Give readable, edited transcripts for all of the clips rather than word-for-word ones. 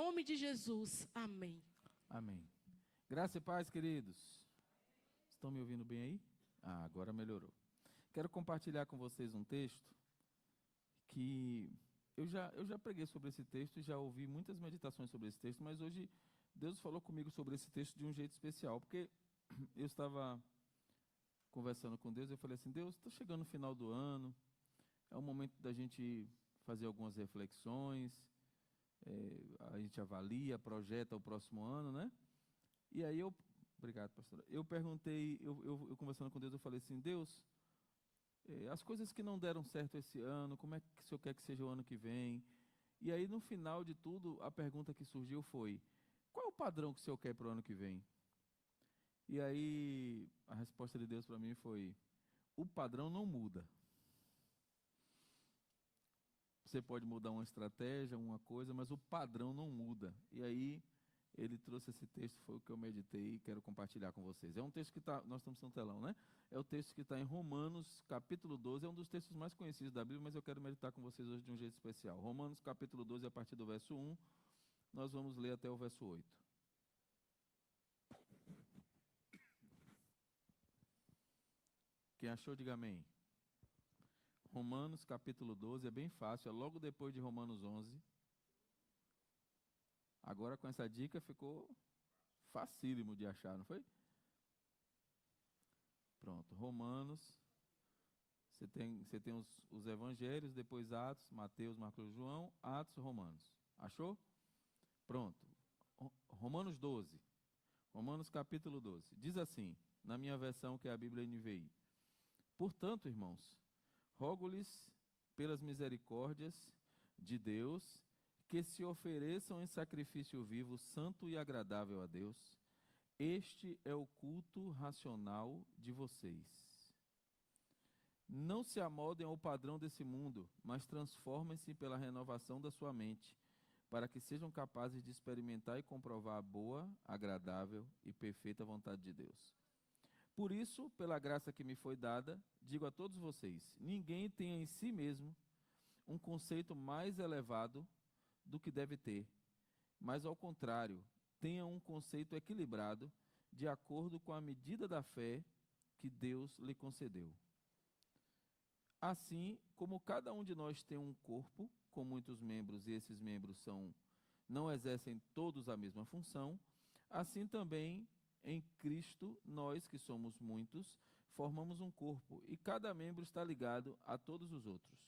nome de Jesus. Amém. Amém. Graça e paz, queridos. Estão me ouvindo bem aí? Agora melhorou. Quero compartilhar com vocês um texto que eu já preguei sobre esse texto e já ouvi muitas meditações sobre esse texto, mas hoje Deus falou comigo sobre esse texto de um jeito especial, porque eu estava conversando com Deus e eu falei assim: Deus, está chegando no final do ano, é o momento da gente fazer algumas reflexões, a gente avalia, projeta o próximo ano, né? E aí obrigado, pastora. Eu perguntei, eu conversando com Deus, eu falei assim: Deus, as coisas que não deram certo esse ano, como é que o Senhor quer que seja o ano que vem? E aí, no final de tudo, a pergunta que surgiu foi: qual é o padrão que o Senhor quer para o ano que vem? E aí, a resposta de Deus para mim foi: o padrão não muda. Você pode mudar uma estratégia, uma coisa, mas o padrão não muda. E aí, ele trouxe esse texto, foi o que eu meditei e quero compartilhar com vocês. É um texto que está, nós estamos no telão, né? É o texto que está em Romanos, capítulo 12, é um dos textos mais conhecidos da Bíblia, mas eu quero meditar com vocês hoje de um jeito especial. Romanos, capítulo 12, a partir do verso 1, nós vamos ler até o verso 8. Quem achou, diga amém. Romanos, capítulo 12, é bem fácil, é logo depois de Romanos 11. Agora, com essa dica, ficou facílimo de achar, não foi? Pronto, Romanos, você tem os evangelhos, depois Atos, Mateus, Marcos, João, Atos, Romanos. Achou? Pronto. Romanos 12, Romanos capítulo 12. Diz assim, na minha versão que é a Bíblia NVI: portanto, irmãos, rogo-lhes pelas misericórdias de Deus, que se ofereçam em sacrifício vivo, santo e agradável a Deus. Este é o culto racional de vocês. Não se amoldem ao padrão desse mundo, mas transformem-se pela renovação da sua mente, para que sejam capazes de experimentar e comprovar a boa, agradável e perfeita vontade de Deus. Por isso, pela graça que me foi dada, digo a todos vocês: ninguém tenha em si mesmo um conceito mais elevado do que deve ter, mas ao contrário, tenha um conceito equilibrado, de acordo com a medida da fé que Deus lhe concedeu. Assim, como cada um de nós tem um corpo com muitos membros e esses membros não exercem todos a mesma função, assim também em Cristo, nós que somos muitos, formamos um corpo e cada membro está ligado a todos os outros.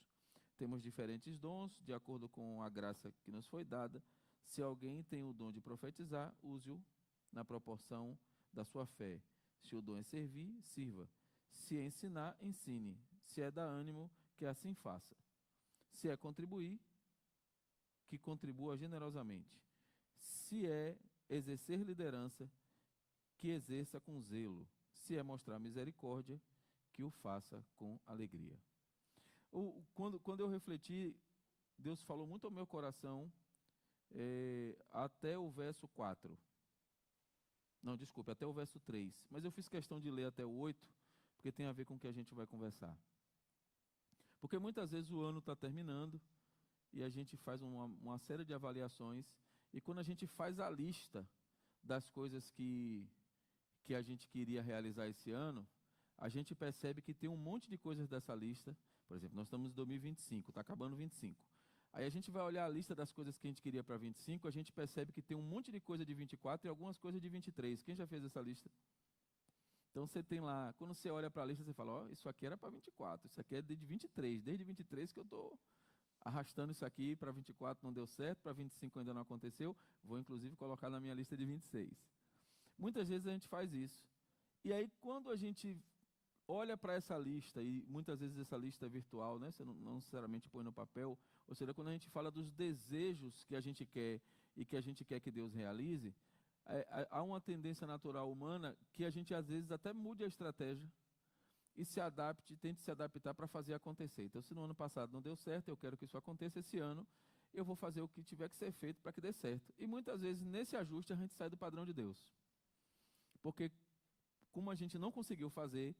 Temos diferentes dons, de acordo com a graça que nos foi dada. Se alguém tem o dom de profetizar, use-o na proporção da sua fé. Se o dom é servir, sirva. Se é ensinar, ensine. Se é dar ânimo, que assim faça. Se é contribuir, que contribua generosamente. Se é exercer liderança, que exerça com zelo. Se é mostrar misericórdia, que o faça com alegria. Quando eu refleti, Deus falou muito ao meu coração até o verso 4. Não, desculpe, até o verso 3. Mas eu fiz questão de ler até o 8, porque tem a ver com o que a gente vai conversar. Porque muitas vezes o ano está terminando e a gente faz uma série de avaliações, e quando a gente faz a lista das coisas que a gente queria realizar esse ano, a gente percebe que tem um monte de coisas dessa lista. Por exemplo, nós estamos em 2025, está acabando 25. Aí a gente vai olhar a lista das coisas que a gente queria para 25, a gente percebe que tem um monte de coisa de 24 e algumas coisas de 23. Quem já fez essa lista? Então você tem lá, quando você olha para a lista, você fala: ó, isso aqui era para 24, isso aqui é de 23, desde 23 que eu estou arrastando isso aqui, para 24 não deu certo, para 25 ainda não aconteceu, vou inclusive colocar na minha lista de 26. Muitas vezes a gente faz isso. E aí quando a gente olha para essa lista, e muitas vezes essa lista é virtual, né? Você não necessariamente põe no papel, ou seja, quando a gente fala dos desejos que a gente quer e que a gente quer que Deus realize, há uma tendência natural humana que a gente às vezes até mude a estratégia e se adapte, tente se adaptar para fazer acontecer. Então, se no ano passado não deu certo, eu quero que isso aconteça esse ano, eu vou fazer o que tiver que ser feito para que dê certo. E muitas vezes, nesse ajuste, a gente sai do padrão de Deus. Porque, como a gente não conseguiu fazer,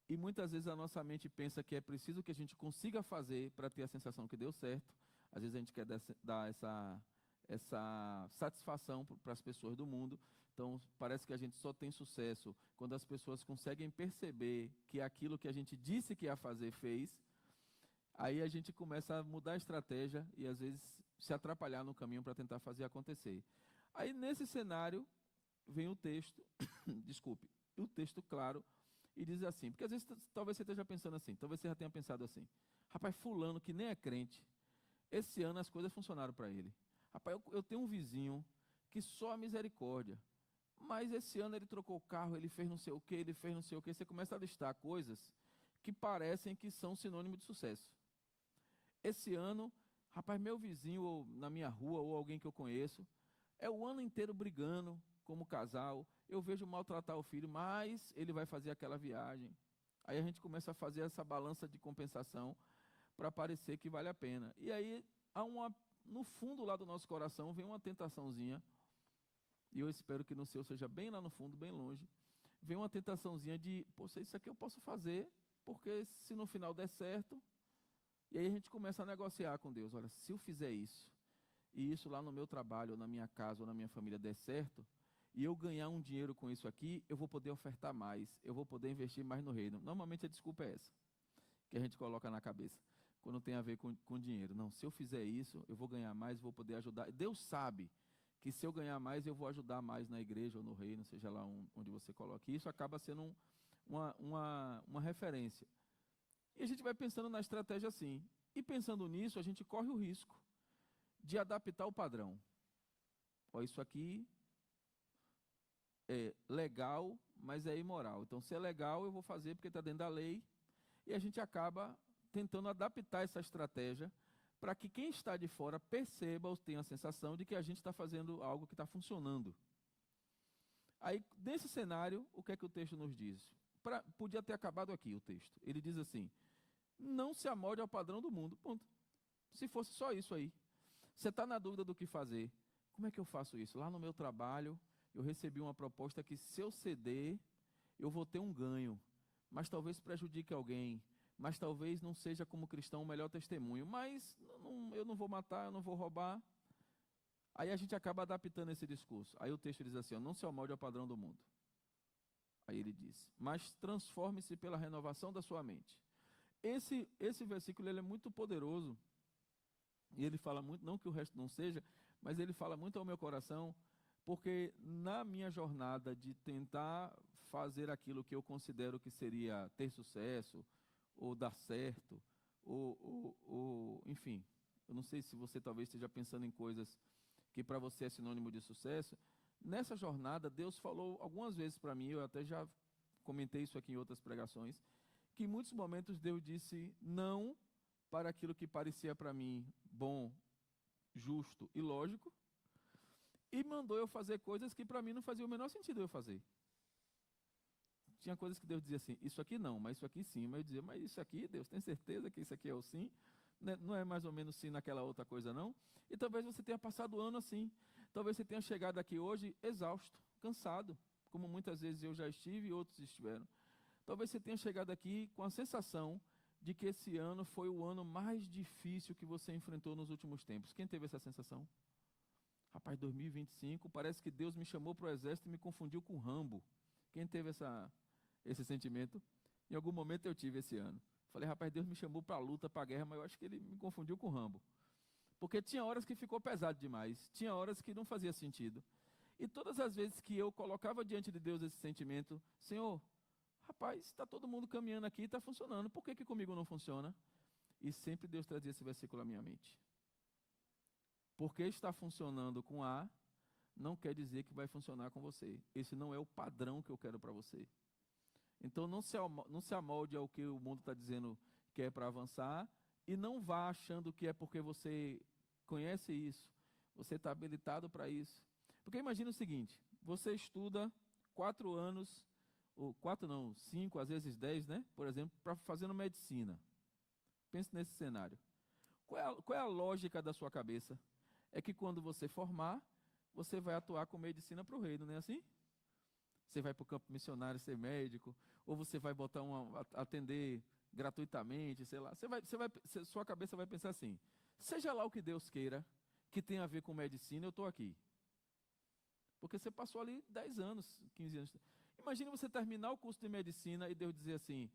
e muitas vezes a nossa mente pensa que é preciso que a gente consiga fazer para ter a sensação que deu certo, às vezes a gente quer dar essa satisfação para as pessoas do mundo. Então, parece que a gente só tem sucesso quando as pessoas conseguem perceber que aquilo que a gente disse que ia fazer, fez. Aí a gente começa a mudar a estratégia e, às vezes, se atrapalhar no caminho para tentar fazer acontecer. Aí, nesse cenário, vem o texto, desculpe, o texto claro, e diz assim, porque às vezes talvez você esteja pensando assim, talvez você já tenha pensado assim, rapaz, fulano que nem é crente, esse ano as coisas funcionaram para ele. Rapaz, eu tenho um vizinho que só a misericórdia, mas esse ano ele trocou o carro, ele fez não sei o que, ele fez não sei o que, você começa a listar coisas que parecem que são sinônimo de sucesso. Esse ano, rapaz, meu vizinho, ou na minha rua, ou alguém que eu conheço, é o ano inteiro brigando como casal, eu vejo maltratar o filho, mas ele vai fazer aquela viagem. Aí a gente começa a fazer essa balança de compensação para parecer que vale a pena. E aí, no fundo lá do nosso coração, vem uma tentaçãozinha, e eu espero que no seu seja bem lá no fundo, bem longe, vem uma tentaçãozinha de, poxa, isso aqui eu posso fazer, porque se no final der certo, e aí a gente começa a negociar com Deus, olha, se eu fizer isso, e isso lá no meu trabalho, ou na minha casa, ou na minha família der certo, e eu ganhar um dinheiro com isso aqui, eu vou poder ofertar mais, eu vou poder investir mais no reino. Normalmente a desculpa é essa, que a gente coloca na cabeça, quando tem a ver com dinheiro. Não, se eu fizer isso, eu vou ganhar mais, vou poder ajudar. Deus sabe que se eu ganhar mais, eu vou ajudar mais na igreja ou no reino, seja lá onde você coloque. E isso acaba sendo uma referência. E a gente vai pensando na estratégia assim. E pensando nisso, a gente corre o risco de adaptar o padrão. Ó, isso aqui é legal, mas é imoral. Então, se é legal, eu vou fazer porque está dentro da lei. E a gente acaba tentando adaptar essa estratégia para que quem está de fora perceba ou tenha a sensação de que a gente está fazendo algo que está funcionando. Aí, nesse cenário, o que é que o texto nos diz? Podia ter acabado aqui o texto. Ele diz assim, não se amolde ao padrão do mundo, ponto. Se fosse só isso aí. Você está na dúvida do que fazer. Como é que eu faço isso? Lá no meu trabalho, eu recebi uma proposta que se eu ceder, eu vou ter um ganho. Mas talvez prejudique alguém. Mas talvez não seja como cristão o melhor testemunho. Mas eu não vou matar, eu não vou roubar. Aí a gente acaba adaptando esse discurso. Aí o texto diz assim, ó, não se amolde ao padrão do mundo. Aí ele diz, mas transforme-se pela renovação da sua mente. Esse versículo ele é muito poderoso. E ele fala muito, não que o resto não seja, mas ele fala muito ao meu coração, porque na minha jornada de tentar fazer aquilo que eu considero que seria ter sucesso, ou dar certo, enfim, eu não sei se você talvez esteja pensando em coisas que para você é sinônimo de sucesso. Nessa jornada, Deus falou algumas vezes para mim, eu até já comentei isso aqui em outras pregações, que em muitos momentos Deus disse não para aquilo que parecia para mim bom, justo e lógico, e mandou eu fazer coisas que para mim não fazia o menor sentido eu fazer. Tinha coisas que Deus dizia assim, isso aqui não, mas isso aqui sim. Mas eu dizia, mas isso aqui, Deus, tem certeza que isso aqui é o sim? Não é mais ou menos sim naquela outra coisa não? E talvez você tenha passado o ano assim. Talvez você tenha chegado aqui hoje exausto, cansado, como muitas vezes eu já estive e outros estiveram. Talvez você tenha chegado aqui com a sensação de que esse ano foi o ano mais difícil que você enfrentou nos últimos tempos. Quem teve essa sensação? Rapaz, 2025, parece que Deus me chamou para o exército e me confundiu com Rambo. Quem teve esse sentimento? Em algum momento eu tive esse ano. Falei, rapaz, Deus me chamou para a luta, para a guerra, mas eu acho que ele me confundiu com Rambo. Porque tinha horas que ficou pesado demais, tinha horas que não fazia sentido. E todas as vezes que eu colocava diante de Deus esse sentimento, Senhor, rapaz, está todo mundo caminhando aqui, está funcionando, por que comigo não funciona? E sempre Deus trazia esse versículo à minha mente. Porque está funcionando com A, não quer dizer que vai funcionar com você. Esse não é o padrão que eu quero para você. Então não se amolde ao que o mundo está dizendo que é para avançar, e não vá achando que é porque você conhece isso, você está habilitado para isso. Porque imagina o seguinte, você estuda 4 anos, ou 4 não, 5, às vezes 10, né? Por exemplo, para fazendo medicina. Pense nesse cenário. Qual é a lógica da sua cabeça? É que quando você formar, você vai atuar com medicina para o reino, não é assim? Você vai para o campo missionário ser médico, ou você vai atender gratuitamente, sei lá. Sua cabeça vai pensar assim, seja lá o que Deus queira, que tem a ver com medicina, eu estou aqui. Porque você passou ali 10 anos, 15 anos. Imagine você terminar o curso de medicina e Deus dizer assim,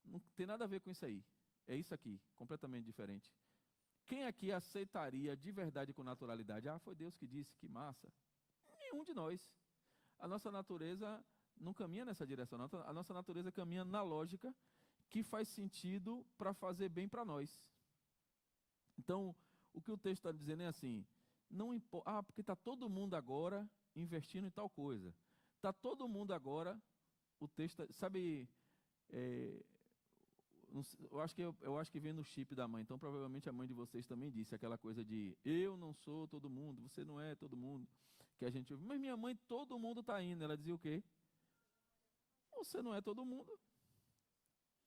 não tem nada a ver com isso aí. É isso aqui, completamente diferente. Quem aqui aceitaria de verdade com naturalidade? Ah, foi Deus que disse, que massa. Nenhum de nós. A nossa natureza não caminha nessa direção. A nossa natureza caminha na lógica que faz sentido para fazer bem para nós. Então, o que o texto está dizendo é assim, não importa, porque está todo mundo agora investindo em tal coisa. Está todo mundo agora, o texto, sabe, eu acho que vem no chip da mãe, então provavelmente a mãe de vocês também disse aquela coisa de eu não sou todo mundo, você não é todo mundo, que a gente ouve, mas minha mãe, todo mundo está indo, ela dizia o quê? Você não é todo mundo.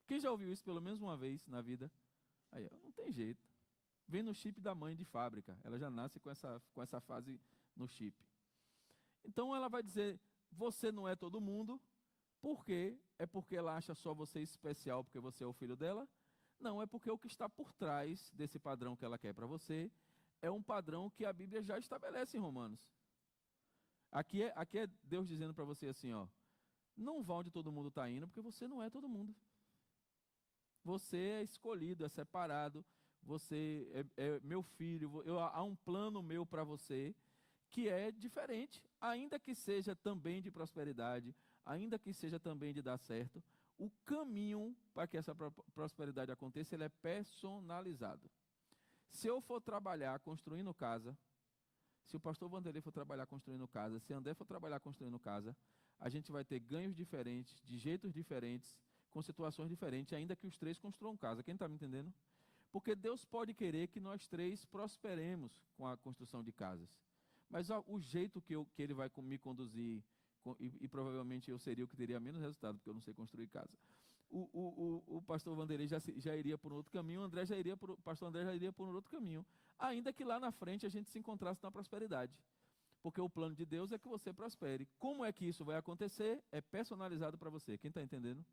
Quem já ouviu isso pelo menos uma vez na vida? Aí, não tem jeito. Vem no chip da mãe de fábrica, ela já nasce com essa fase no chip. Então ela vai dizer, você não é todo mundo, por quê? É porque ela acha só você especial porque você é o filho dela? Não, é porque o que está por trás desse padrão que ela quer para você é um padrão que a Bíblia já estabelece em Romanos. Aqui é Deus dizendo para você assim, ó, não vá onde todo mundo está indo, porque você não é todo mundo. Você é escolhido, é separado, você é meu filho, há um plano meu para você que é diferente, ainda que seja também de prosperidade, ainda que seja também de dar certo, o caminho para que essa prosperidade aconteça, ele é personalizado. Se eu for trabalhar construindo casa, se o pastor Vanderlei for trabalhar construindo casa, se André for trabalhar construindo casa, a gente vai ter ganhos diferentes, de jeitos diferentes, com situações diferentes, ainda que os três construam casa. Quem está me entendendo? Porque Deus pode querer que nós três prosperemos com a construção de casas. Mas o jeito que Ele vai me conduzir, e provavelmente eu seria o que teria menos resultado, porque eu não sei construir casa. O pastor Vanderlei já iria por um outro caminho, o pastor André já iria por um outro caminho. Ainda que lá na frente a gente se encontrasse na prosperidade. Porque o plano de Deus é que você prospere. Como é que isso vai acontecer? É personalizado para você. Quem está entendendo?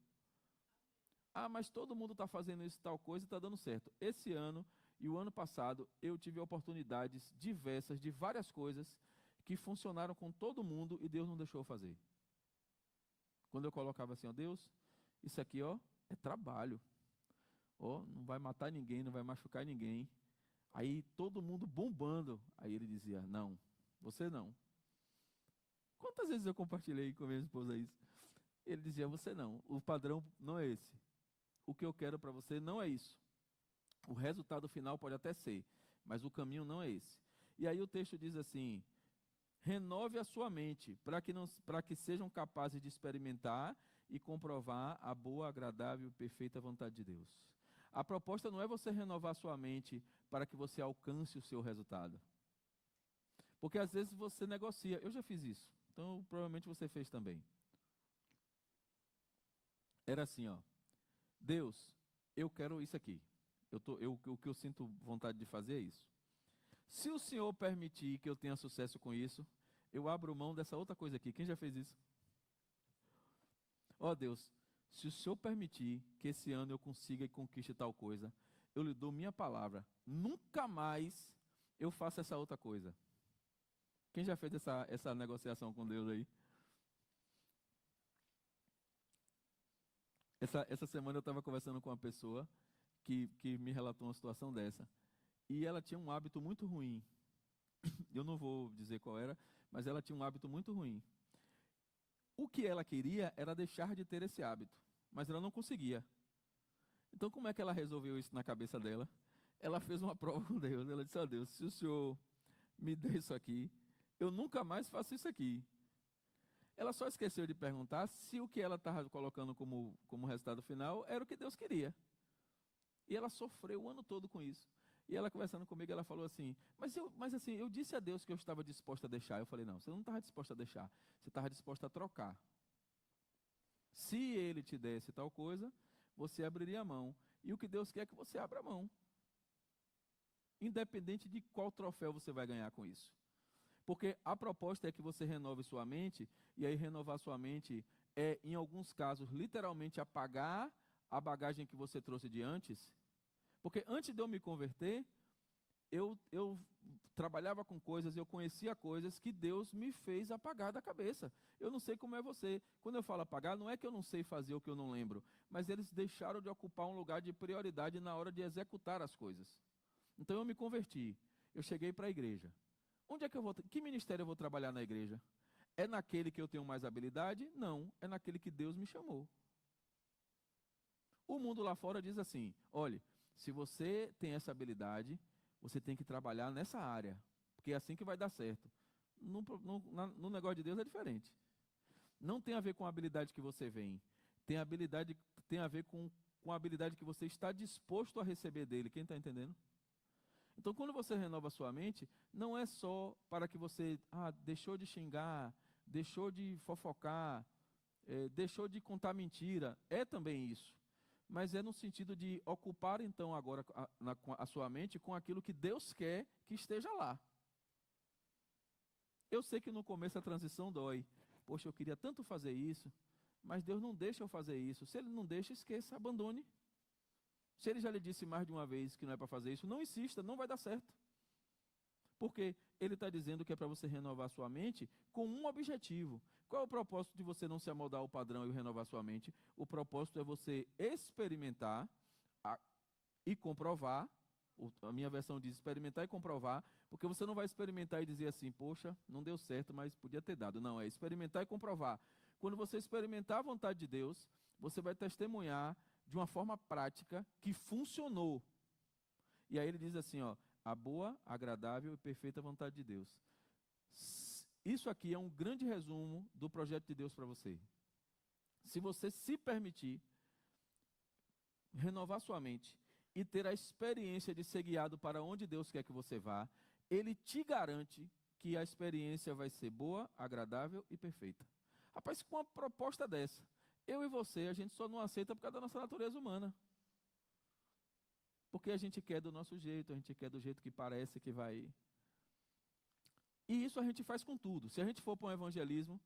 Ah, mas todo mundo está fazendo isso, tal coisa, e está dando certo. Esse ano e o ano passado, eu tive oportunidades diversas, de várias coisas, que funcionaram com todo mundo e Deus não deixou eu fazer. Quando eu colocava assim, ó, Deus, isso aqui, ó, é trabalho. Ó, não vai matar ninguém, não vai machucar ninguém. Aí todo mundo bombando. Aí ele dizia, não, você não. Quantas vezes eu compartilhei com a minha esposa isso? Ele dizia, você não, o padrão não é esse. O que eu quero para você não é isso. O resultado final pode até ser, mas o caminho não é esse. E aí o texto diz assim, renove a sua mente, para que sejam capazes de experimentar e comprovar a boa, agradável e perfeita vontade de Deus. A proposta não é você renovar sua mente para que você alcance o seu resultado. Porque às vezes você negocia. Eu já fiz isso, então provavelmente você fez também. Era assim, ó. Deus, eu quero isso aqui. O que eu sinto vontade de fazer é isso. Se o Senhor permitir que eu tenha sucesso com isso, eu abro mão dessa outra coisa aqui. Quem já fez isso? Ó Deus, se o Senhor permitir que esse ano eu consiga e conquiste tal coisa, eu lhe dou minha palavra. Nunca mais eu faço essa outra coisa. Quem já fez essa negociação com Deus aí? Essa semana eu estava conversando com uma pessoa que me relatou uma situação dessa. E ela tinha um hábito muito ruim. Eu não vou dizer qual era, mas ela tinha um hábito muito ruim. O que ela queria era deixar de ter esse hábito, mas ela não conseguia. Então, como é que ela resolveu isso na cabeça dela? Ela fez uma prova com Deus. Ela disse, ó Deus, se o Senhor me der isso aqui, eu nunca mais faço isso aqui. Ela só esqueceu de perguntar se o que ela estava colocando como resultado final era o que Deus queria. E ela sofreu o ano todo com isso. E ela conversando comigo, ela falou assim, mas assim, eu disse a Deus que eu estava disposta a deixar. Eu falei, não, você não estava disposta a deixar, você estava disposta a trocar. Se Ele te desse tal coisa, você abriria a mão. E o que Deus quer é que você abra a mão. Independente de qual troféu você vai ganhar com isso. Porque a proposta é que você renove sua mente, e aí renovar sua mente é, em alguns casos, literalmente apagar a bagagem que você trouxe de antes. Porque antes de eu me converter, eu trabalhava com coisas, eu conhecia coisas que Deus me fez apagar da cabeça. Eu não sei como é você. Quando eu falo apagar, não é que eu não sei fazer o que eu não lembro, mas eles deixaram de ocupar um lugar de prioridade na hora de executar as coisas. Então eu me converti, eu cheguei para a igreja. Onde é que eu vou? Que ministério eu vou trabalhar na igreja? É naquele que eu tenho mais habilidade? Não, é naquele que Deus me chamou. O mundo lá fora diz assim: olhe, se você tem essa habilidade, você tem que trabalhar nessa área, porque é assim que vai dar certo. No negócio de Deus é diferente. Não tem a ver com a habilidade que você vem, tem a ver com a habilidade que você está disposto a receber dele. Quem está entendendo? Então, quando você renova a sua mente, não é só para que você deixou de xingar, deixou de fofocar, deixou de contar mentira. É também isso. Mas é no sentido de ocupar, então, agora a sua mente com aquilo que Deus quer que esteja lá. Eu sei que no começo a transição dói. Poxa, eu queria tanto fazer isso, mas Deus não deixa eu fazer isso. Se Ele não deixa, esqueça, abandone. Se Ele já lhe disse mais de uma vez que não é para fazer isso, não insista, não vai dar certo. Porque Ele está dizendo que é para você renovar a sua mente com um objetivo. Qual é o propósito de você não se amoldar ao padrão e renovar a sua mente? O propósito é você experimentar e comprovar. A minha versão diz experimentar e comprovar, porque você não vai experimentar e dizer assim, poxa, não deu certo, mas podia ter dado. Não, é experimentar e comprovar. Quando você experimentar a vontade de Deus, você vai testemunhar de uma forma prática que funcionou. E aí ele diz assim, a boa, agradável e perfeita vontade de Deus. Isso aqui é um grande resumo do projeto de Deus para você. Se você se permitir renovar sua mente e ter a experiência de ser guiado para onde Deus quer que você vá, Ele te garante que a experiência vai ser boa, agradável e perfeita. Rapaz, com uma proposta dessa, eu e você, a gente só não aceita por causa da nossa natureza humana. Porque a gente quer do nosso jeito, a gente quer do jeito que parece que vai. E isso a gente faz com tudo. Se a gente for para um evangelismo,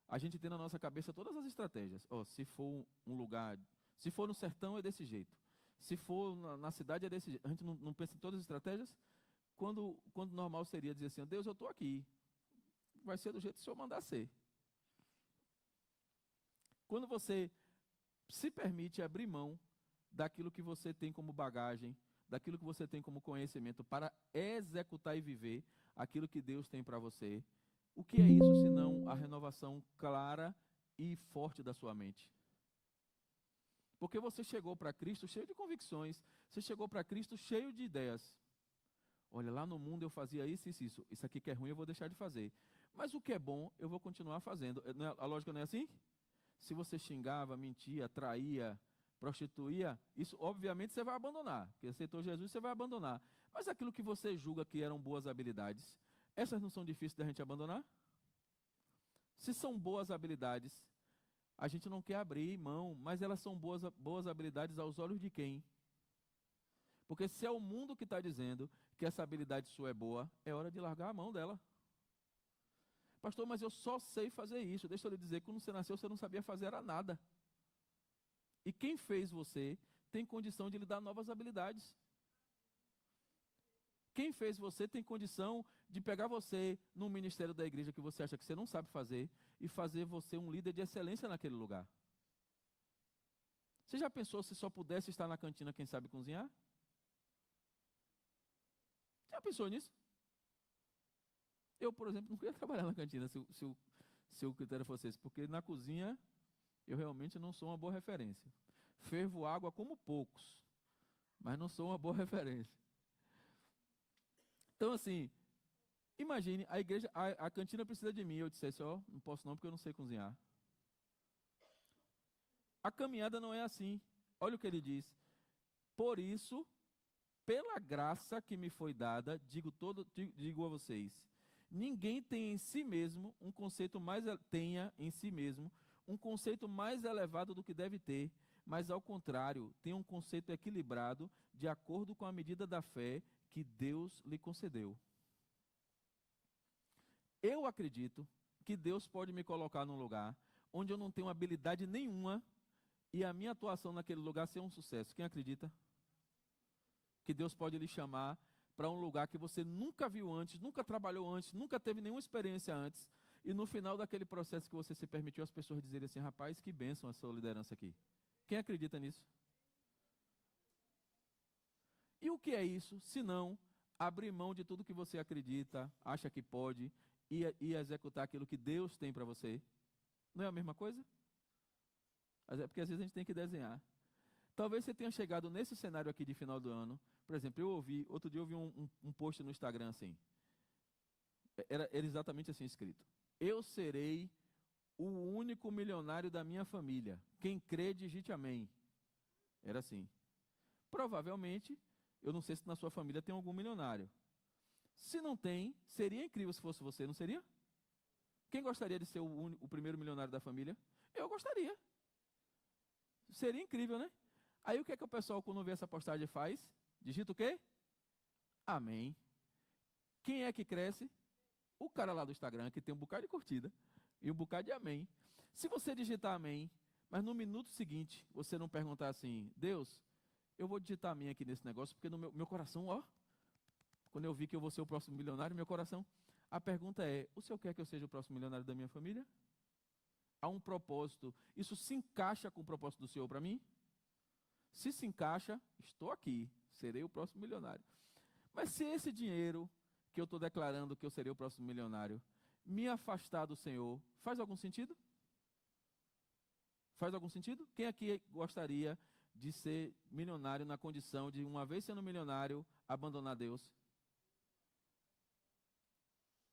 a gente tem na nossa cabeça todas as estratégias. Se for um lugar, se for no sertão é desse jeito. Se for na cidade é desse jeito. A gente não pensa em todas as estratégias? Quando normal seria dizer assim, Deus, eu estou aqui. Vai ser do jeito que o Senhor mandar ser. Quando você se permite abrir mão daquilo que você tem como bagagem, daquilo que você tem como conhecimento para executar e viver aquilo que Deus tem para você, o que é isso senão a renovação clara e forte da sua mente? Porque você chegou para Cristo cheio de convicções, você chegou para Cristo cheio de ideias. Olha, lá no mundo eu fazia isso, isso, isso. Isso aqui que é ruim eu vou deixar de fazer. Mas o que é bom eu vou continuar fazendo. A lógica não é assim? Se você xingava, mentia, traía, prostituía, isso obviamente você vai abandonar. Porque aceitou Jesus, você vai abandonar. Mas aquilo que você julga que eram boas habilidades, essas não são difíceis da gente abandonar? Se são boas habilidades, a gente não quer abrir mão, mas elas são boas habilidades aos olhos de quem? Porque se é o mundo que está dizendo que essa habilidade sua é boa, é hora de largar a mão dela. Pastor, mas eu só sei fazer isso. Deixa eu lhe dizer, quando você nasceu, você não sabia fazer era nada. E quem fez você tem condição de lhe dar novas habilidades. Quem fez você tem condição de pegar você num ministério da igreja que você acha que você não sabe fazer e fazer você um líder de excelência naquele lugar. Você já pensou se só pudesse estar na cantina quem sabe cozinhar? Já pensou nisso? Eu, por exemplo, não queria trabalhar na cantina se o critério fosse esse, porque na cozinha eu realmente não sou uma boa referência. Fervo água como poucos, mas não sou uma boa referência. Então, assim, imagine, a igreja, a cantina precisa de mim. Eu dissesse, não posso não porque eu não sei cozinhar. A caminhada não é assim. Olha o que ele diz. Por isso, pela graça que me foi dada, digo a vocês, ninguém tem em si mesmo um conceito tenha em si mesmo um conceito mais elevado do que deve ter, mas ao contrário, tenha um conceito equilibrado de acordo com a medida da fé que Deus lhe concedeu. Eu acredito que Deus pode me colocar num lugar onde eu não tenho habilidade nenhuma e a minha atuação naquele lugar ser um sucesso. Quem acredita? Que Deus pode lhe chamar para um lugar que você nunca viu antes, nunca trabalhou antes, nunca teve nenhuma experiência antes, e no final daquele processo que você se permitiu, as pessoas dizerem assim, rapaz, que bênção a sua liderança aqui. Quem acredita nisso? E o que é isso, se não abrir mão de tudo que você acredita, acha que pode, e executar aquilo que Deus tem para você? Não é a mesma coisa? Porque às vezes a gente tem que desenhar. Talvez você tenha chegado nesse cenário aqui de final do ano. Por exemplo, outro dia eu vi um post no Instagram assim. Era exatamente assim escrito. Eu serei o único milionário da minha família. Quem crê, digite amém. Era assim. Provavelmente, eu não sei se na sua família tem algum milionário. Se não tem, seria incrível se fosse você, não seria? Quem gostaria de ser o primeiro milionário da família? Eu gostaria. Seria incrível, né? Aí o que é que o pessoal, quando vê essa postagem, faz? Digita o quê? Amém. Quem é que cresce? O cara lá do Instagram, que tem um bocado de curtida e um bocado de amém. Se você digitar amém, mas no minuto seguinte, você não perguntar assim, Deus, eu vou digitar amém aqui nesse negócio, porque no meu coração, ó, quando eu vi que eu vou ser o próximo milionário, meu coração, a pergunta é, o senhor quer que eu seja o próximo milionário da minha família? Há um propósito, isso se encaixa com o propósito do Senhor para mim? Se se encaixa, estou aqui, serei o próximo milionário. Mas se esse dinheiro que eu estou declarando que eu serei o próximo milionário, me afastar do Senhor, faz algum sentido? Faz algum sentido? Quem aqui gostaria de ser milionário na condição de, uma vez sendo milionário, abandonar Deus?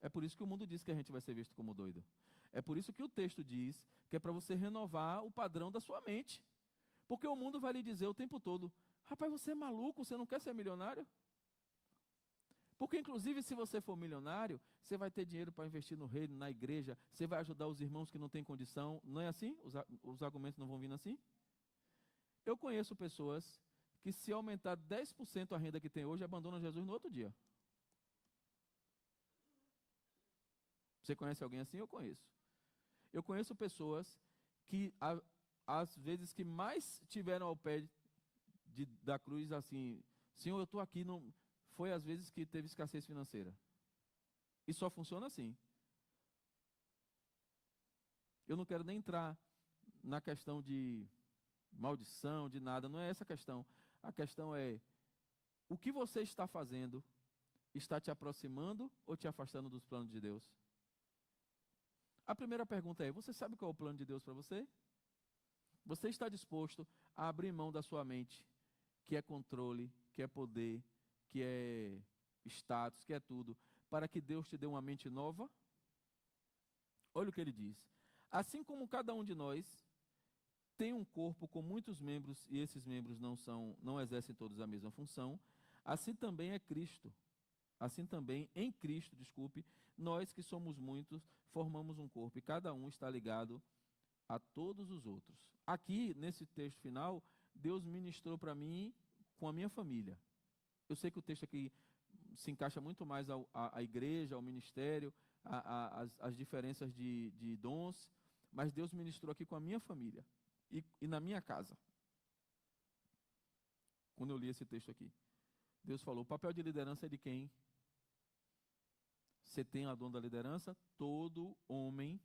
É por isso que o mundo diz que a gente vai ser visto como doido. É por isso que o texto diz que é para você renovar o padrão da sua mente. Porque o mundo vai lhe dizer o tempo todo, rapaz, você é maluco, você não quer ser milionário? Porque, inclusive, se você for milionário, você vai ter dinheiro para investir no reino, na igreja, você vai ajudar os irmãos que não têm condição. Não é assim? Os argumentos não vão vindo assim? Eu conheço pessoas que, se aumentar 10% a renda que tem hoje, abandonam Jesus no outro dia. Você conhece alguém assim? Eu conheço. Eu conheço pessoas que, às vezes que mais tiveram ao pé da cruz, assim, Senhor, eu estou aqui, não... foi às vezes que teve escassez financeira. E só funciona assim. Eu não quero nem entrar na questão de maldição, de nada, não é essa a questão. A questão é, o que você está fazendo está te aproximando ou te afastando dos planos de Deus? A primeira pergunta é, você sabe qual é o plano de Deus para você? Você está disposto a abrir mão da sua mente, que é controle, que é poder, que é status, que é tudo, para que Deus te dê uma mente nova? Olha o que ele diz. Assim como cada um de nós tem um corpo com muitos membros e esses membros não exercem todos a mesma função, assim também é Cristo. Assim também, em Cristo, nós que somos muitos, formamos um corpo e cada um está ligado a todos os outros. Aqui, nesse texto final, Deus ministrou para mim com a minha família. Eu sei que o texto aqui se encaixa muito mais à igreja, ao ministério, às diferenças de dons, mas Deus ministrou aqui com a minha família e na minha casa. Quando eu li esse texto aqui, Deus falou, o papel de liderança é de quem? Você tem a dom da liderança? Todo homem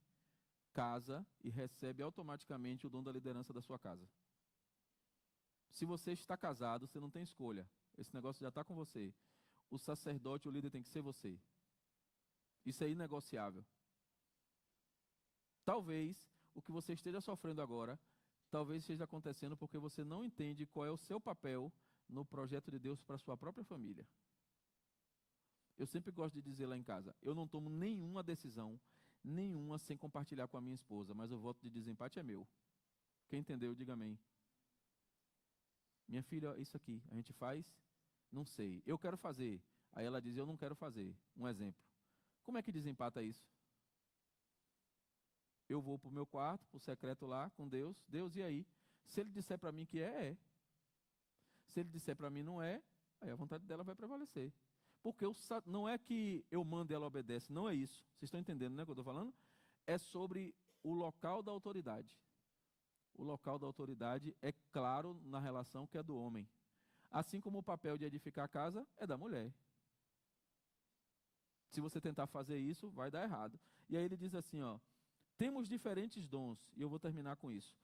casa e recebe automaticamente o dom da liderança da sua casa. Se você está casado, você não tem escolha. Esse negócio já está com você. O sacerdote, o líder tem que ser você. Isso é inegociável. Talvez o que você esteja sofrendo agora, talvez esteja acontecendo porque você não entende qual é o seu papel no projeto de Deus para a sua própria família. Eu sempre gosto de dizer lá em casa, eu não tomo nenhuma decisão, nenhuma sem compartilhar com a minha esposa, mas o voto de desempate é meu. Quem entendeu, diga amém. Minha filha, isso aqui, a gente faz? Não sei. Eu quero fazer. Aí ela diz, eu não quero fazer. Um exemplo. Como é que desempata isso? Eu vou para o meu quarto, para o secreto lá, com Deus. Deus, e aí? Se ele disser para mim que é. Se ele disser para mim não é, aí a vontade dela vai prevalecer. Porque não é que eu mando e ela obedece, não é isso. Vocês estão entendendo, né, o que eu estou falando? É sobre o local da autoridade. O local da autoridade é claro na relação que é do homem. Assim como o papel de edificar a casa é da mulher. Se você tentar fazer isso, vai dar errado. E aí ele diz assim, ó, temos diferentes dons, e eu vou terminar com isso.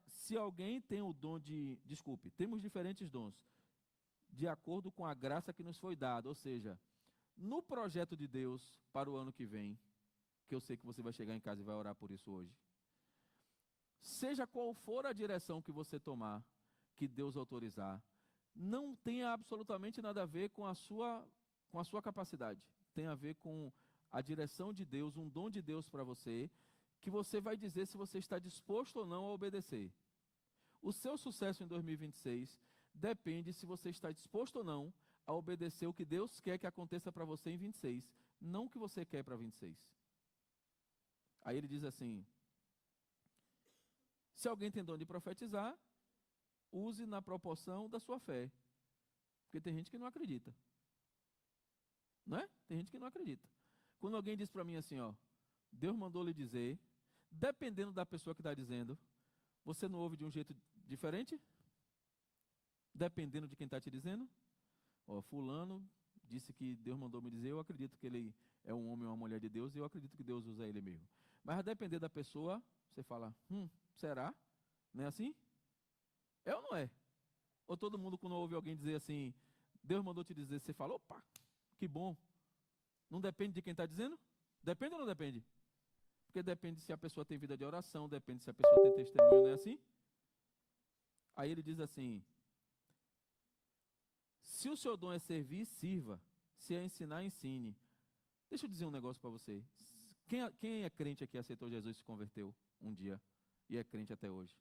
Se alguém tem o dom de... Desculpe, temos diferentes dons, de acordo com a graça que nos foi dada. Ou seja, no projeto de Deus para o ano que vem, que eu sei que você vai chegar em casa e vai orar por isso hoje, seja qual for a direção que você tomar, que Deus autorizar, não tenha absolutamente nada a ver com a sua capacidade. Tem a ver com a direção de Deus, um dom de Deus para você, que você vai dizer se você está disposto ou não a obedecer. O seu sucesso em 2026 depende se você está disposto ou não a obedecer o que Deus quer que aconteça para você em 26, não o que você quer para 26. Aí ele diz assim, se alguém tem dom de profetizar, use na proporção da sua fé. Porque tem gente que não acredita. Não é? Tem gente que não acredita. Quando alguém diz para mim assim, ó, Deus mandou lhe dizer, dependendo da pessoa que está dizendo, você não ouve de um jeito diferente? Dependendo de quem está te dizendo? Ó, fulano disse que Deus mandou me dizer, eu acredito que ele é um homem ou uma mulher de Deus, e eu acredito que Deus usa ele mesmo. Mas a depender da pessoa, você fala, será? Não é assim? É ou não é? Ou todo mundo, quando ouve alguém dizer assim, Deus mandou te dizer, você fala, opa, que bom. Não depende de quem está dizendo? Depende ou não depende? Porque depende se a pessoa tem vida de oração, depende se a pessoa tem testemunho, não é assim? Aí ele diz assim, se o seu dom é servir, sirva. Se é ensinar, ensine. Deixa eu dizer um negócio para você. Quem é crente aqui, aceitou Jesus e se converteu um dia e é crente até hoje?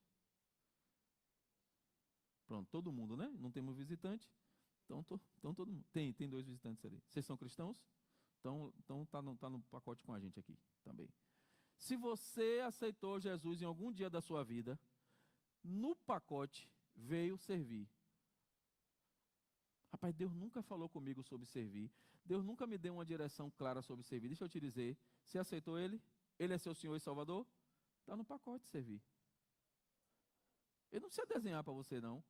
Pronto, todo mundo, né? Não temos visitante. Então todo mundo. Tem 2 visitantes ali. Vocês são cristãos? Então tá no pacote com a gente aqui também. Se você aceitou Jesus em algum dia da sua vida, no pacote veio servir. Rapaz, Deus nunca falou comigo sobre servir. Deus nunca me deu uma direção clara sobre servir. Deixa eu te dizer, você aceitou Ele? Ele é seu Senhor e Salvador? Está no pacote servir. Ele não precisa desenhar para você, não.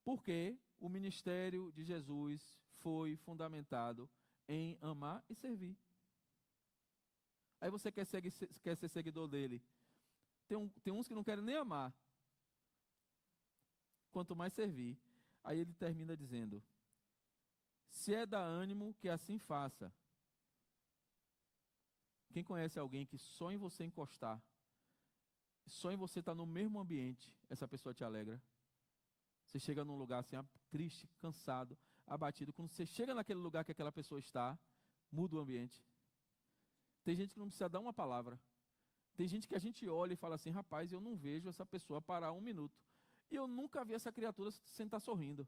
Porque o ministério de Jesus foi fundamentado em amar e servir. Aí você quer ser seguidor dele. Tem uns que não querem nem amar, quanto mais servir. Aí ele termina dizendo, se é da ânimo, que assim faça. Quem conhece alguém que só em você encostar, só em você estar no mesmo ambiente, essa pessoa te alegra? Você chega num lugar assim, triste, cansado, abatido. Quando você chega naquele lugar que aquela pessoa está, muda o ambiente. Tem gente que não precisa dar uma palavra. Tem gente que a gente olha e fala assim, rapaz, eu não vejo essa pessoa parar 1 minuto. E eu nunca vi essa criatura sem estar sorrindo,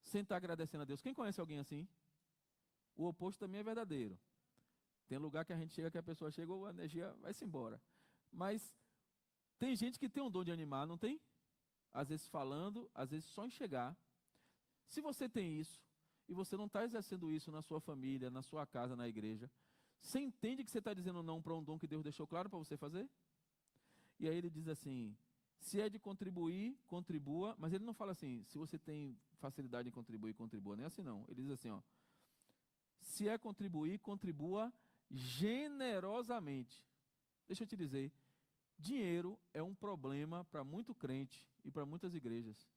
sem estar agradecendo a Deus. Quem conhece alguém assim? O oposto também é verdadeiro. Tem lugar que a gente chega, que a pessoa chega, a energia vai-se embora. Mas tem gente que tem um dom de animar, não tem? Às vezes falando, às vezes só em chegar. Se você tem isso, e você não está exercendo isso na sua família, na sua casa, na igreja, você entende que você está dizendo não para um dom que Deus deixou claro para você fazer? E aí ele diz assim, se é de contribuir, contribua, mas ele não fala assim, se você tem facilidade em contribuir, contribua, nem assim não. Ele diz assim, ó, se é contribuir, contribua generosamente. Deixa eu te dizer, dinheiro é um problema para muito crente e para muitas igrejas.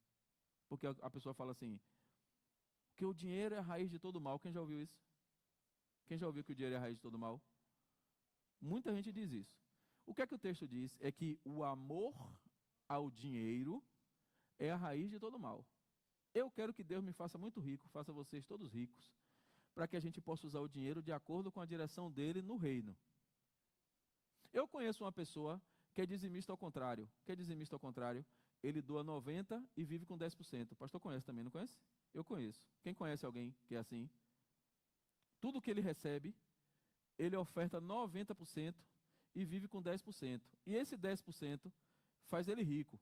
Porque a pessoa fala assim, que o dinheiro é a raiz de todo mal. Quem já ouviu isso? Quem já ouviu que o dinheiro é a raiz de todo mal? Muita gente diz isso. O que é que o texto diz? É que o amor ao dinheiro é a raiz de todo mal. Eu quero que Deus me faça muito rico, faça vocês todos ricos, para que a gente possa usar o dinheiro de acordo com a direção dele no reino. Eu conheço uma pessoa que é dizimista ao contrário. Que é dizimista ao contrário? Ele doa 90% e vive com 10%. O pastor conhece também, não conhece? Eu conheço. Quem conhece alguém que é assim? Tudo que ele recebe, ele oferta 90% e vive com 10%. E esse 10% faz ele rico.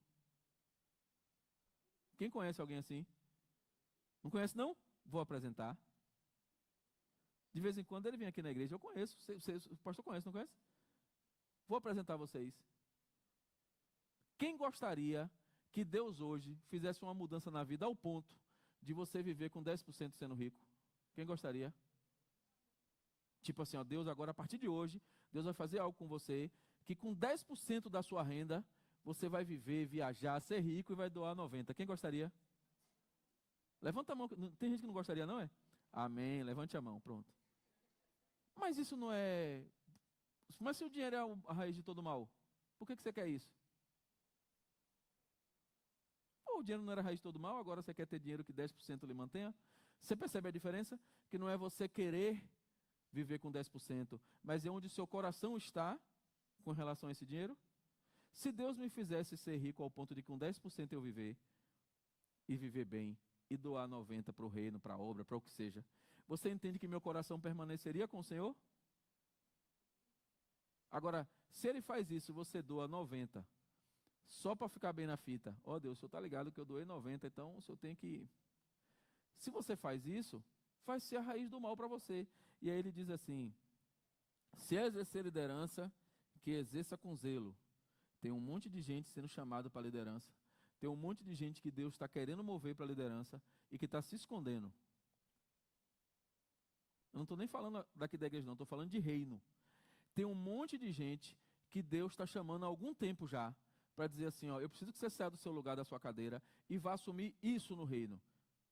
Quem conhece alguém assim? Não conhece, não? Vou apresentar. De vez em quando ele vem aqui na igreja, eu conheço. O pastor conhece, não conhece? Vou apresentar vocês. Quem gostaria que Deus hoje fizesse uma mudança na vida ao ponto de você viver com 10% sendo rico? Quem gostaria? Tipo assim, ó, Deus agora, a partir de hoje, Deus vai fazer algo com você, que com 10% da sua renda, você vai viver, viajar, ser rico e vai doar 90%. Quem gostaria? Levanta a mão. Tem gente que não gostaria, não é? Amém. Levante a mão. Pronto. Mas isso não é... Mas se o dinheiro é a raiz de todo mal, por que você quer isso? Pô, o dinheiro não era a raiz de todo mal, agora você quer ter dinheiro que 10% lhe mantenha? Você percebe a diferença? Que não é você querer viver com 10%, mas é onde o seu coração está com relação a esse dinheiro. Se Deus me fizesse ser rico ao ponto de com 10% eu viver, e viver bem, e doar 90% para o reino, para a obra, para o que seja, você entende que meu coração permaneceria com o Senhor? Agora, se Ele faz isso, você doa 90%, só para ficar bem na fita. Ó Deus, o Senhor está ligado que eu doei 90%, então o Senhor tem que... Se você faz isso, vai ser a raiz do mal para você. E aí ele diz assim, se exercer liderança, que exerça com zelo. Tem um monte de gente sendo chamado para a liderança. Tem um monte de gente que Deus está querendo mover para a liderança e que está se escondendo. Eu não estou nem falando daqui da igreja não, estou falando de reino. Tem um monte de gente que Deus está chamando há algum tempo já, para dizer assim, ó, eu preciso que você saia do seu lugar, da sua cadeira, e vá assumir isso no reino.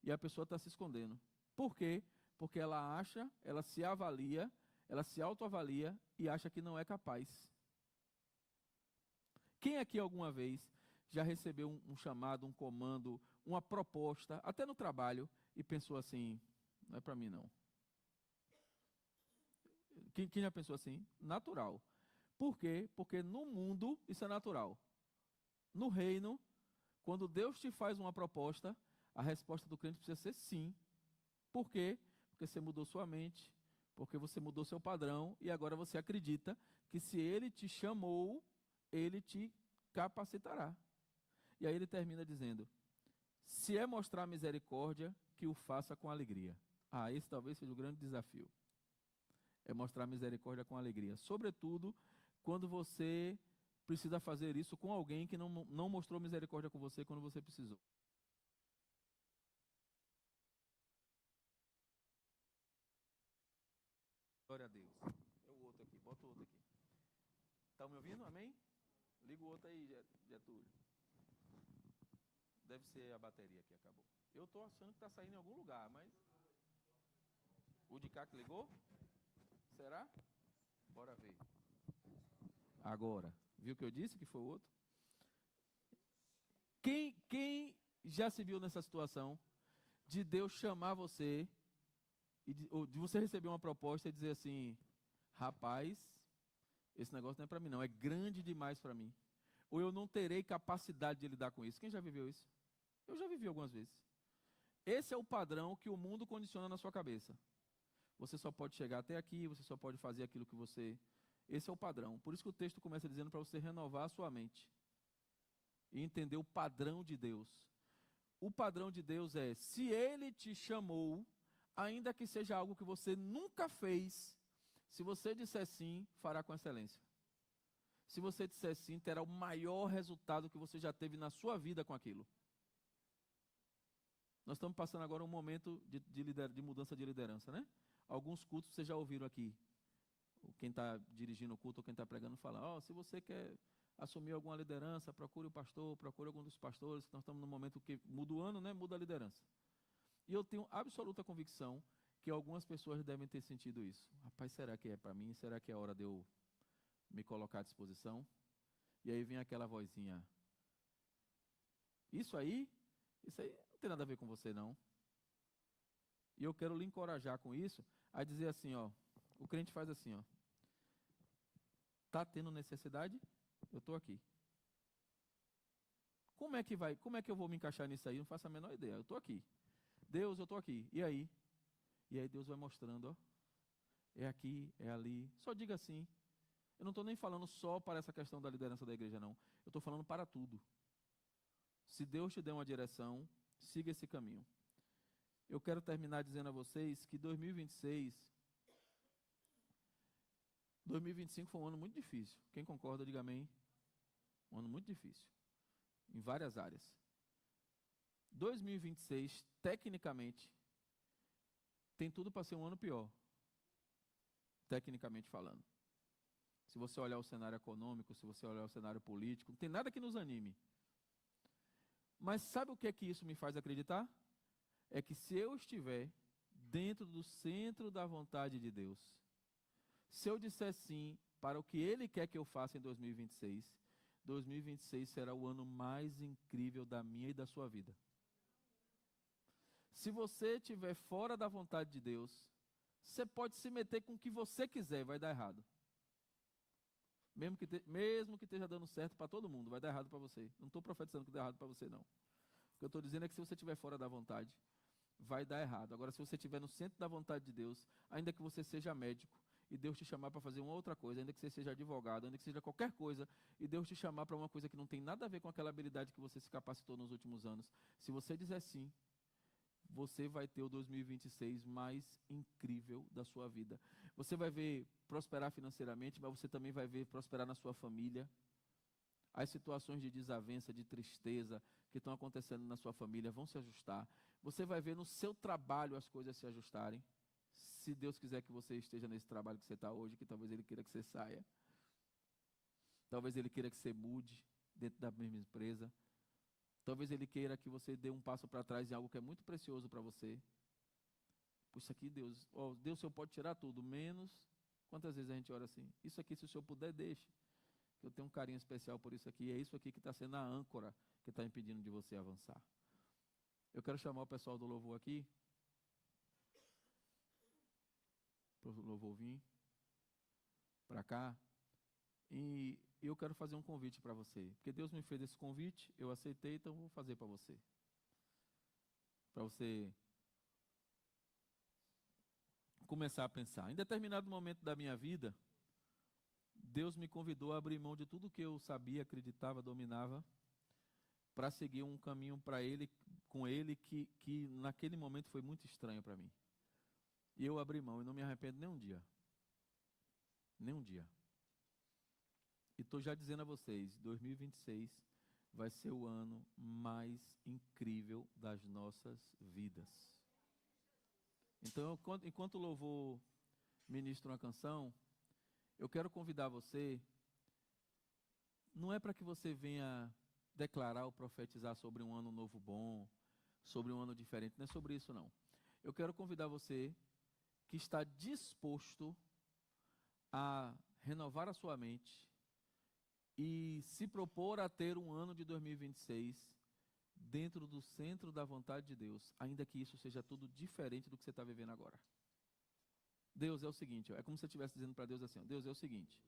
E a pessoa está se escondendo. Por quê? Porque ela acha, ela se avalia, ela se autoavalia e acha que não é capaz. Quem aqui alguma vez já recebeu um chamado, um comando, uma proposta, até no trabalho, e pensou assim, não é para mim não. Quem já pensou assim? Natural. Por quê? Porque no mundo isso é natural. No reino, quando Deus te faz uma proposta, a resposta do crente precisa ser sim. Por quê? Porque você mudou sua mente, porque você mudou seu padrão e agora você acredita que se Ele te chamou, Ele te capacitará. E aí ele termina dizendo, se é mostrar misericórdia, que o faça com alegria. Ah, esse talvez seja o grande desafio. É mostrar misericórdia com alegria. Sobretudo, quando você precisa fazer isso com alguém que não mostrou misericórdia com você quando você precisou. Glória a Deus. É o outro aqui, bota o outro aqui. Tá me ouvindo? Amém? Liga o outro aí, Getúlio. Deve ser a bateria que acabou. Eu tô achando que tá saindo em algum lugar, mas... O de cá que ligou? Será? Bora ver. Agora. Viu o que eu disse que foi o outro? Quem já se viu nessa situação de Deus chamar você, ou de você receber uma proposta e dizer assim, rapaz, esse negócio não é para mim não, é grande demais para mim. Ou eu não terei capacidade de lidar com isso. Quem já viveu isso? Eu já vivi algumas vezes. Esse é o padrão que o mundo condiciona na sua cabeça. Você só pode chegar até aqui, você só pode fazer aquilo que você... Esse é o padrão. Por isso que o texto começa dizendo para você renovar a sua mente. E entender o padrão de Deus. O padrão de Deus é, se Ele te chamou, ainda que seja algo que você nunca fez, se você disser sim, fará com excelência. Se você disser sim, terá o maior resultado que você já teve na sua vida com aquilo. Nós estamos passando agora um momento de mudança de liderança, né? Alguns cultos vocês já ouviram aqui. Quem está dirigindo o culto ou quem está pregando fala, se você quer assumir alguma liderança, procure o pastor, procure algum dos pastores. Nós estamos num momento que muda o ano, né? Muda a liderança. E eu tenho absoluta convicção que algumas pessoas devem ter sentido isso. Rapaz, será que é para mim? Será que é a hora de eu me colocar à disposição? E aí vem aquela vozinha. Isso aí não tem nada a ver com você, não. E eu quero lhe encorajar com isso, a dizer assim, o crente faz assim, tá tendo necessidade? Eu estou aqui. Como é que eu vou me encaixar nisso aí? Não faço a menor ideia. Eu estou aqui. Deus, eu estou aqui. E aí? E aí Deus vai mostrando, é aqui, é ali. Só diga assim. Eu não estou nem falando só para essa questão da liderança da igreja, não. Eu estou falando para tudo. Se Deus te der uma direção, siga esse caminho. Eu quero terminar dizendo a vocês que 2025 foi um ano muito difícil. Quem concorda, diga amém. Um ano muito difícil. Em várias áreas. 2026, tecnicamente, tem tudo para ser um ano pior. tecnicamente falando. Se você olhar o cenário econômico, se você olhar o cenário político, não tem nada que nos anime. Mas sabe o que é que isso me faz acreditar? É que se eu estiver dentro do centro da vontade de Deus, se eu disser sim para o que Ele quer que eu faça em 2026, 2026 será o ano mais incrível da minha e da sua vida. Se você estiver fora da vontade de Deus, você pode se meter com o que você quiser, vai dar errado. Mesmo que esteja dando certo para todo mundo, vai dar errado para você. Não estou profetizando que dá errado para você, não. O que eu estou dizendo é que se você estiver fora da vontade, vai dar errado. Agora, se você estiver no centro da vontade de Deus, ainda que você seja médico, e Deus te chamar para fazer uma outra coisa, ainda que você seja advogado, ainda que seja qualquer coisa, e Deus te chamar para uma coisa que não tem nada a ver com aquela habilidade que você se capacitou nos últimos anos, se você dizer sim, você vai ter o 2026 mais incrível da sua vida. Você vai ver prosperar financeiramente, mas você também vai ver prosperar na sua família. As situações de desavença, de tristeza que estão acontecendo na sua família vão se ajustar. Você vai ver no seu trabalho as coisas se ajustarem. Se Deus quiser que você esteja nesse trabalho que você está hoje, que talvez Ele queira que você saia. Talvez Ele queira que você mude dentro da mesma empresa. Talvez Ele queira que você dê um passo para trás em algo que é muito precioso para você. Puxa aqui, Deus, Deus, o Senhor pode tirar tudo, menos... Quantas vezes a gente ora assim? Isso aqui, se o Senhor puder, deixe. Eu tenho um carinho especial por isso aqui. É isso aqui que está sendo a âncora que está impedindo de você avançar. Eu quero chamar o pessoal do louvor aqui. Para o louvor vir para cá. E eu quero fazer um convite para você. Porque Deus me fez esse convite, eu aceitei, então vou fazer para você. Para você começar a pensar. Em determinado momento da minha vida, Deus me convidou a abrir mão de tudo que eu sabia, acreditava, dominava, para seguir um caminho com Ele que naquele momento foi muito estranho para mim. E eu abri mão e não me arrependo nem um dia. Nem um dia. E estou já dizendo a vocês, 2026 vai ser o ano mais incrível das nossas vidas. Então, enquanto o louvor ministra uma canção, eu quero convidar você, não é para que você venha declarar ou profetizar sobre um ano novo bom, sobre um ano diferente, não é sobre isso não. Eu quero convidar você que está disposto a renovar a sua mente e se propor a ter um ano de 2026 dentro do centro da vontade de Deus, ainda que isso seja tudo diferente do que você está vivendo agora. Deus, é o seguinte, é como se você estivesse dizendo para Deus assim, Deus, é o seguinte,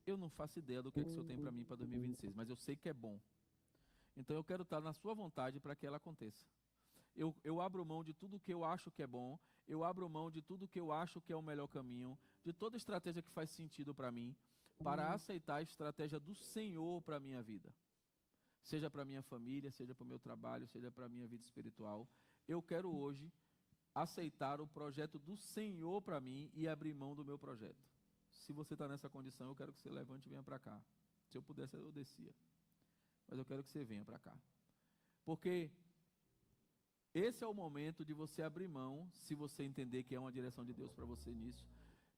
eu não faço ideia do que o Senhor tem para mim para 2026, mas eu sei que é bom. Então eu quero estar na sua vontade para que ela aconteça. Eu abro mão de tudo que eu acho que é bom, eu abro mão de tudo que eu acho que é o melhor caminho, de toda estratégia que faz sentido para mim, para aceitar a estratégia do Senhor para a minha vida. Seja para a minha família, seja para o meu trabalho, seja para a minha vida espiritual. Eu quero hoje aceitar o projeto do Senhor para mim e abrir mão do meu projeto. Se você está nessa condição, eu quero que você levante e venha para cá. Se eu pudesse, eu descia. Mas eu quero que você venha para cá. Porque esse é o momento de você abrir mão, se você entender que é uma direção de Deus para você nisso,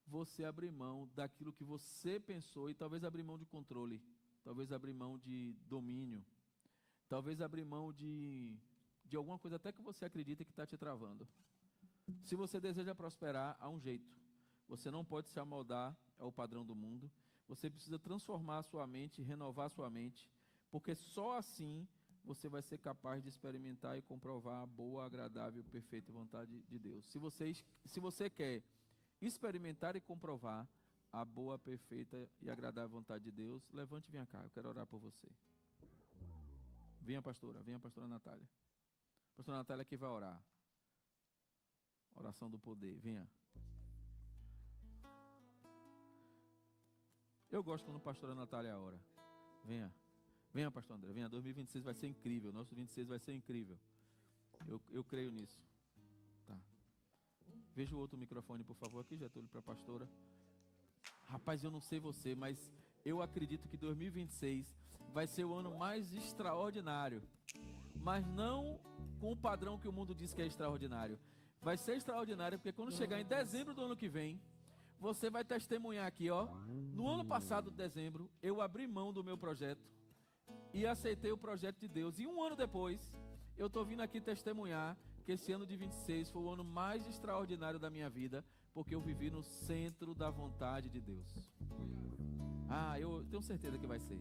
você abrir mão daquilo que você pensou e talvez abrir mão de controle, talvez abrir mão de domínio, talvez abrir mão de alguma coisa até que você acredita que está te travando. Se você deseja prosperar, há um jeito. Você não pode se amoldar ao padrão do mundo. Você precisa transformar a sua mente, renovar a sua mente, porque só assim você vai ser capaz de experimentar e comprovar a boa, agradável, perfeita vontade de Deus. Se você quer experimentar e comprovar a boa, perfeita e agradável vontade de Deus, levante e venha cá, eu quero orar por você. Venha a pastora Natália. A pastora Natália que vai orar. Oração do poder, venha. Eu gosto quando a pastora Natália ora. Venha, pastor André, venha. 2026 vai ser incrível, nosso 26 vai ser incrível. Eu creio nisso. Tá. Veja o outro microfone, por favor, aqui, Getúlio, para a pastora. Rapaz, eu não sei você, mas eu acredito que 2026 vai ser o ano mais extraordinário. Mas não com o padrão que o mundo diz que é extraordinário. Vai ser extraordinário porque quando chegar em dezembro do ano que vem, Você vai testemunhar aqui, ó. No ano passado, dezembro, eu abri mão do meu projeto e aceitei o projeto de Deus. E um ano depois, eu estou vindo aqui testemunhar que esse ano de 26 foi o ano mais extraordinário da minha vida, porque eu vivi no centro da vontade de Deus. Ah, eu tenho certeza que vai ser.